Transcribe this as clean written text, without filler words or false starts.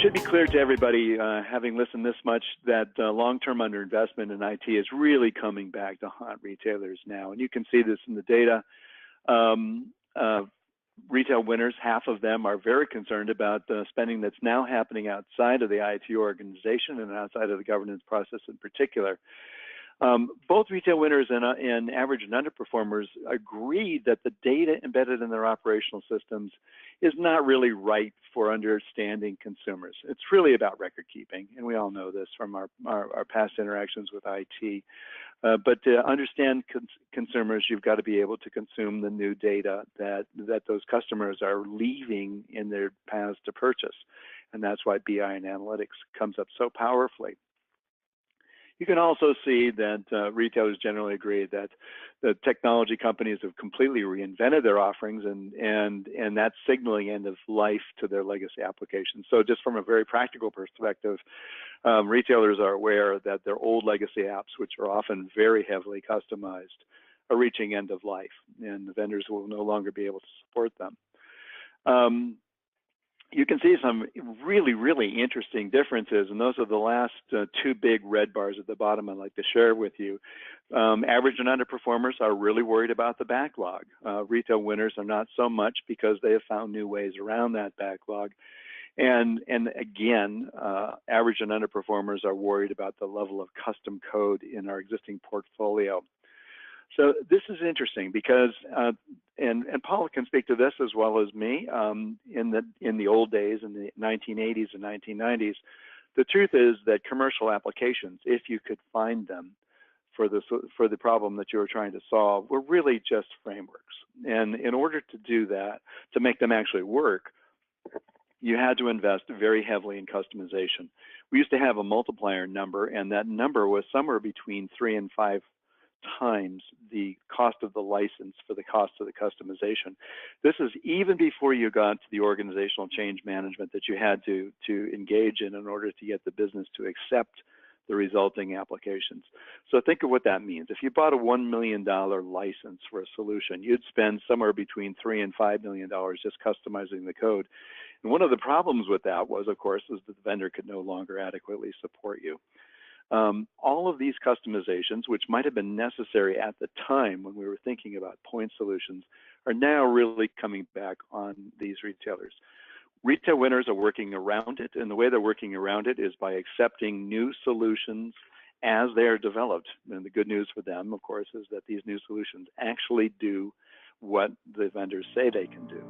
should be clear to everybody, having listened this much, that long-term underinvestment in IT is really coming back to haunt retailers now. And you can see this in the data. Retail winners, half of them are very concerned about the spending that's now happening outside of the IT organization and outside of the governance process in particular. Both retail winners and average and underperformers agreed that the data embedded in their operational systems is not really right for understanding consumers. It's really about record keeping, and we all know this from our past interactions with IT. But to understand consumers, you've got to be able to consume the new data that those customers are leaving in their paths to purchase. And that's why BI and analytics comes up so powerfully. You can also see that retailers generally agree that the technology companies have completely reinvented their offerings, and that's signaling end of life to their legacy applications. So just from a very practical perspective, retailers are aware that their old legacy apps, which are often very heavily customized, are reaching end of life, and the vendors will no longer be able to support them. You can see some really, really interesting differences, and those are the last two big red bars at the bottom I'd like to share with you. Average and underperformers are really worried about the backlog. Retail winners are not so much, because they have found new ways around that backlog. And again, average and underperformers are worried about the level of custom code in our existing portfolio. So this is interesting because, and Paula can speak to this as well as me, in the old days, in the 1980s and 1990s, the truth is that commercial applications, if you could find them for the problem that you were trying to solve, were really just frameworks. And in order to do that, to make them actually work, you had to invest very heavily in customization. We used to have a multiplier number, and that number was somewhere between 3 and 5 times the cost of the license for the cost of the customization. This is even before you got to the organizational change management that you had to engage in order to get the business to accept the resulting applications. So think of what that means. If you bought a $1 million license for a solution, you'd spend somewhere between $3 and $5 million just customizing the code. And one of the problems with that was, of course, is that the vendor could no longer adequately support you. All of these customizations, which might have been necessary at the time when we were thinking about point solutions, are now really coming back on these retailers. Retail winners are working around it, and the way they're working around it is by accepting new solutions as they are developed. And the good news for them, of course, is that these new solutions actually do what the vendors say they can do.